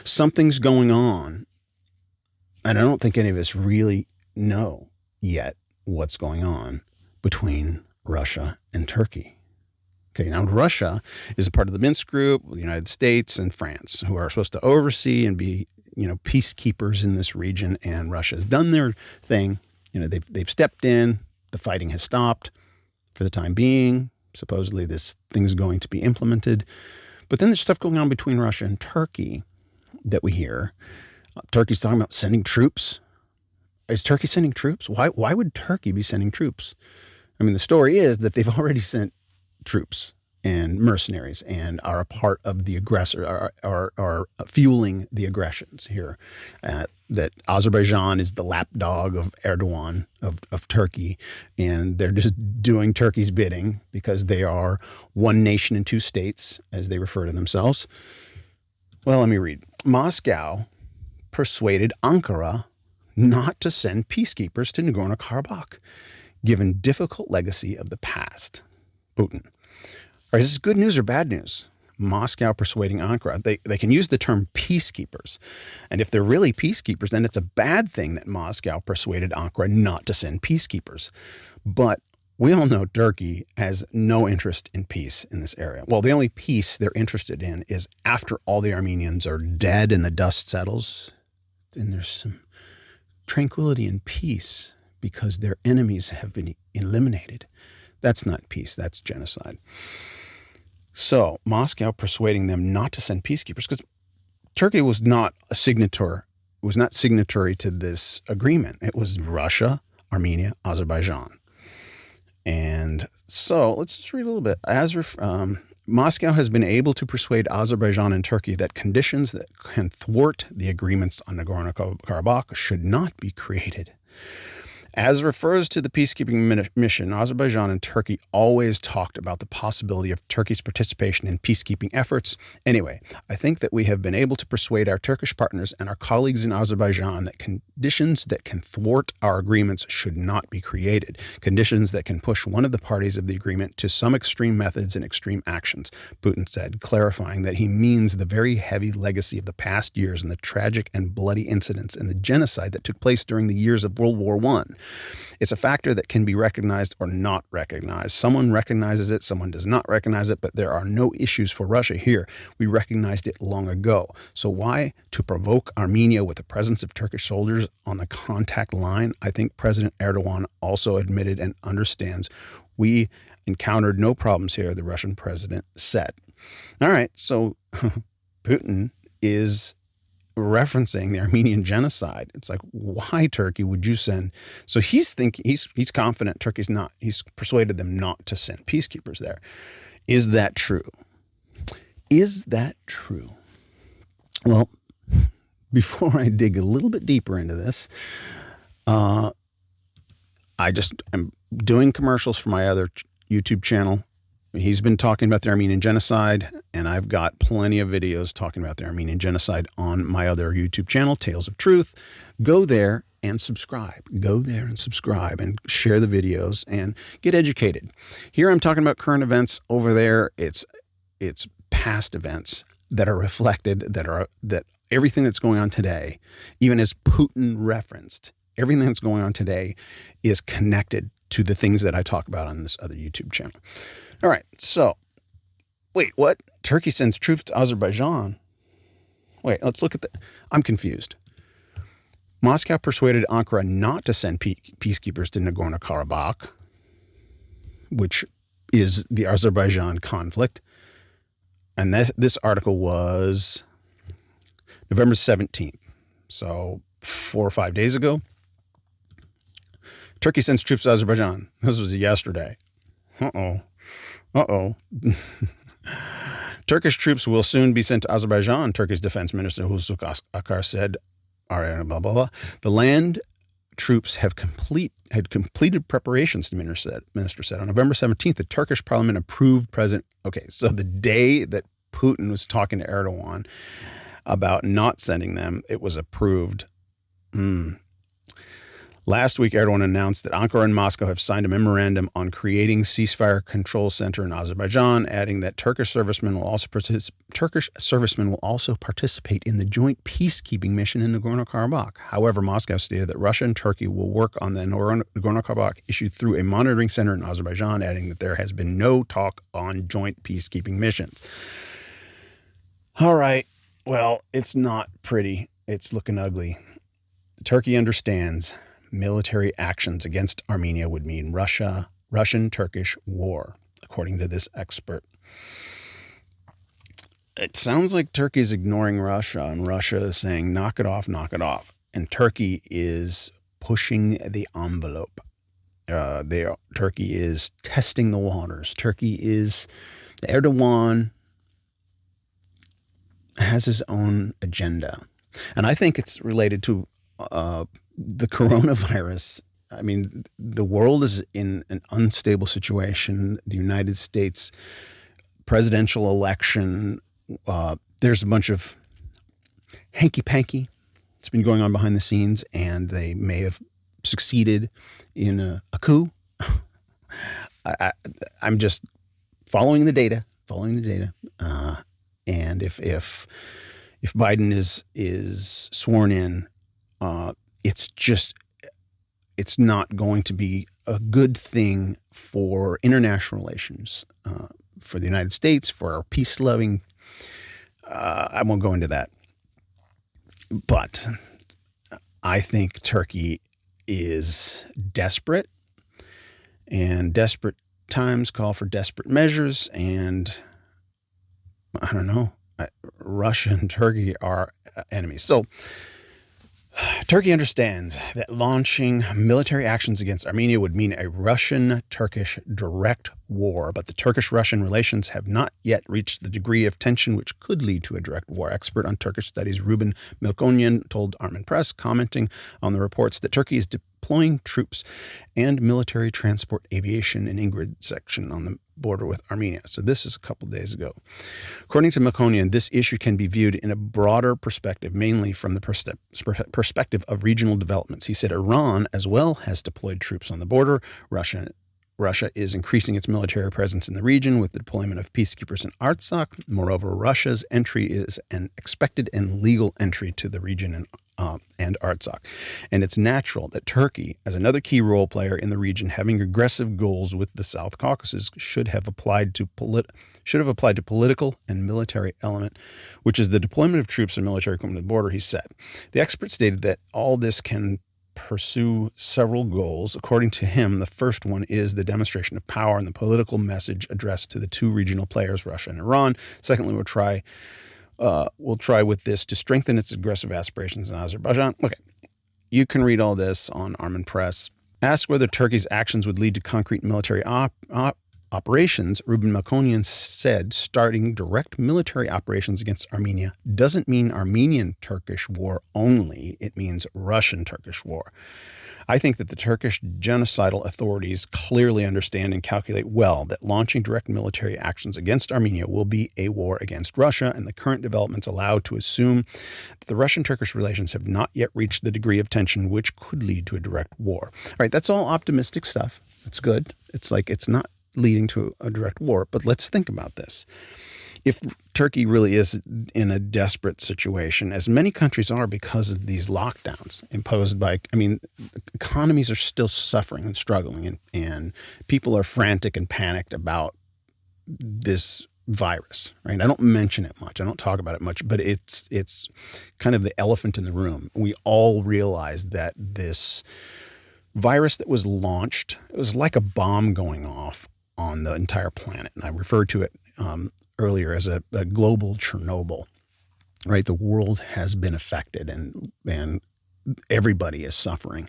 something's going on, and I don't think any of us really know yet what's going on between Russia and Turkey. Okay, now Russia is a part of the Minsk group, the United States and France, who are supposed to oversee and be, peacekeepers in this region. And Russia has done their thing. They've stepped in. The fighting has stopped for the time being. Supposedly this thing's going to be implemented. But then there's stuff going on between Russia and Turkey that we hear. Turkey's talking about sending troops. Is Turkey sending troops? Why would Turkey be sending troops? I mean, the story is that they've already sent troops and mercenaries and are a part of the aggressor, are fueling the aggressions here. That Azerbaijan is the lapdog of Erdogan, of Turkey, and they're just doing Turkey's bidding because they are one nation in two states, as they refer to themselves. Well, let me read. Moscow persuaded Ankara not to send peacekeepers to Nagorno-Karabakh, given difficult legacy of the past. Putin. All right, is this good news or bad news? Moscow persuading Ankara. They can use the term peacekeepers. And if they're really peacekeepers, then it's a bad thing that Moscow persuaded Ankara not to send peacekeepers. But we all know Turkey has no interest in peace in this area. Well, the only peace they're interested in is after all the Armenians are dead and the dust settles, then there's some tranquility and peace because their enemies have been eliminated. That's not peace, that's genocide. So Moscow persuading them not to send peacekeepers because Turkey was not signatory to this agreement. It was Russia, Armenia, Azerbaijan. And so let's just read a little bit. Moscow has been able to persuade Azerbaijan and Turkey that conditions that can thwart the agreements on Nagorno-Karabakh should not be created. As refers to the peacekeeping mission, Azerbaijan and Turkey always talked about the possibility of Turkey's participation in peacekeeping efforts. Anyway, I think that we have been able to persuade our Turkish partners and our colleagues in Azerbaijan that conditions that can thwart our agreements should not be created. Conditions that can push one of the parties of the agreement to some extreme methods and extreme actions, Putin said, clarifying that he means the very heavy legacy of the past years and the tragic and bloody incidents and the genocide that took place during the years of World War I. It's a factor that can be recognized or not recognized. Someone recognizes it, someone does not recognize it, but there are no issues for Russia here. We recognized it long ago. So why to provoke Armenia with the presence of Turkish soldiers on the contact line? I think President Erdogan also admitted and understands we encountered no problems here, the Russian president said. All right, so Putin is referencing the Armenian genocide. It's like, why, Turkey, would you send? So he's thinking, he's confident he's persuaded them not to send peacekeepers there. Is that true? Is that true? Well, before I dig a little bit deeper into this, I'm doing commercials for my other YouTube channel. He's been talking about the Armenian genocide, and I've got plenty of videos talking about the Armenian genocide on my other YouTube channel, Tales of Truth. Go there and subscribe. Go there and subscribe and share the videos and get educated. Here I'm talking about current events. Over there, it's past events that are reflected, that everything that's going on today, even as Putin referenced, everything that's going on today is connected to the things that I talk about on this other YouTube channel. All right, so, wait, what? Turkey sends troops to Azerbaijan? Wait, let's look at I'm confused. Moscow persuaded Ankara not to send peacekeepers to Nagorno-Karabakh, which is the Azerbaijan conflict. And this article was November 17th, so 4 or 5 days ago. Turkey sends troops to Azerbaijan. This was yesterday. Turkish troops will soon be sent to Azerbaijan, Turkey's defense minister Hulusi Akar said. Blah, blah, blah. The land troops had completed preparations, the minister said. On November 17th, the Turkish parliament approved President. Okay, so the day that Putin was talking to Erdogan about not sending them, it was approved. Last week, Erdogan announced that Ankara and Moscow have signed a memorandum on creating ceasefire control center in Azerbaijan, adding that Turkish servicemen will also participate in the joint peacekeeping mission in Nagorno-Karabakh. However, Moscow stated that Russia and Turkey will work on the Nagorno-Karabakh issue through a monitoring center in Azerbaijan, adding that there has been no talk on joint peacekeeping missions. All right, well, it's not pretty. It's looking ugly. Turkey understands military actions against Armenia would mean Russian-Turkish war, according to this expert. It sounds like Turkey is ignoring Russia, and Russia is saying, knock it off, knock it off. And Turkey is pushing the envelope. Turkey is testing the waters. Erdogan has his own agenda. And I think it's related to the coronavirus. I mean, the world is in an unstable situation. The United States presidential election, there's a bunch of hanky-panky that's been going on behind the scenes, and they may have succeeded in a coup. I'm just following the data. And if Biden is sworn in, it's not going to be a good thing for international relations, for the United States, for our peace-loving. I won't go into that. But I think Turkey is desperate, and desperate times call for desperate measures. And I don't know, Russia and Turkey are enemies. So Turkey understands that launching military actions against Armenia would mean a Russian-Turkish direct war, but the Turkish-Russian relations have not yet reached the degree of tension which could lead to a direct war. Expert on Turkish studies Ruben Melkonyan told Armen Press, commenting on the reports that Turkey is deploying troops and military transport aviation in Ingrid section on the border with Armenia. So this is a couple days ago. According to Melkonyan, this issue can be viewed in a broader perspective, mainly from the perspective of regional developments. He said Iran as well has deployed troops on the border. Russia is increasing its military presence in the region with the deployment of peacekeepers in Artsakh. Moreover, Russia's entry is an expected and legal entry to the region and Artsakh. And it's natural that Turkey, as another key role player in the region, having aggressive goals with the South Caucasus, should have applied to political and military element, which is the deployment of troops and military equipment at the border, he said. The expert stated that all this can pursue several goals. According to him, the first one is the demonstration of power and the political message addressed to the two regional players, Russia and Iran. Secondly, we'll try with this to strengthen its aggressive aspirations in Azerbaijan. Okay, you can read all this on Armen Press. Asked whether Turkey's actions would lead to concrete military operations, Ruben Melkonyan said starting direct military operations against Armenia doesn't mean Armenian-Turkish war only. It means Russian-Turkish war. I think that the Turkish genocidal authorities clearly understand and calculate well that launching direct military actions against Armenia will be a war against Russia, and the current developments allow to assume that the Russian-Turkish relations have not yet reached the degree of tension which could lead to a direct war. All right, that's all optimistic stuff. It's good. It's like it's not leading to a direct war, but let's think about this. If Turkey really is in a desperate situation, as many countries are because of these lockdowns imposed by, economies are still suffering and struggling, and people are frantic and panicked about this virus, right? I don't mention it much. I don't talk about it much, but it's kind of the elephant in the room. We all realize that this virus that was launched, it was like a bomb going off on the entire planet. And I referred to it earlier as a global Chernobyl, right? The world has been affected and everybody is suffering.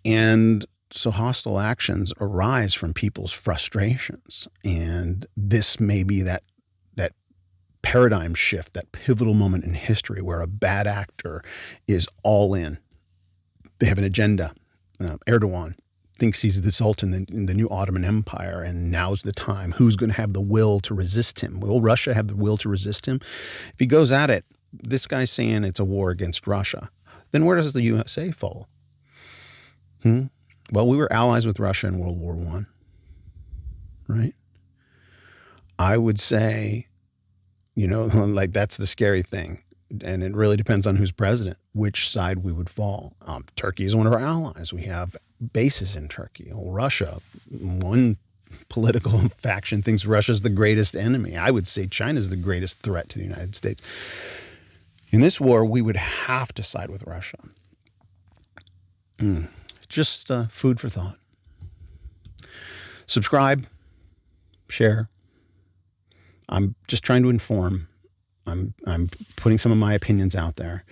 And so hostile actions arise from people's frustrations. And this may be that paradigm shift, that pivotal moment in history where a bad actor is all in. They have an agenda. Erdogan thinks he's the Sultan in the new Ottoman Empire, and now's the time. Who's going to have the will to resist him? Will Russia have the will to resist him? If he goes at it, this guy's saying it's a war against Russia. Then where does the USA fall? Well, we were allies with Russia in World War I, right? I would say, like that's the scary thing. And it really depends on who's president, which side we would fall. Turkey is one of our allies. We have bases in Turkey. Russia, one political faction thinks Russia's the greatest enemy. I would say China's the greatest threat to the United States. In this war, we would have to side with Russia. Just food for thought. Subscribe, share. I'm just trying to inform. I'm putting some of my opinions out there.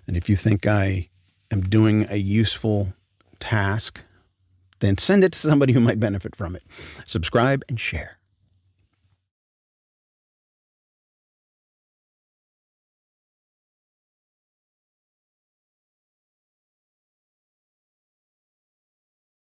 And if you think I am doing a useful task, then send it to somebody who might benefit from it. Subscribe and share.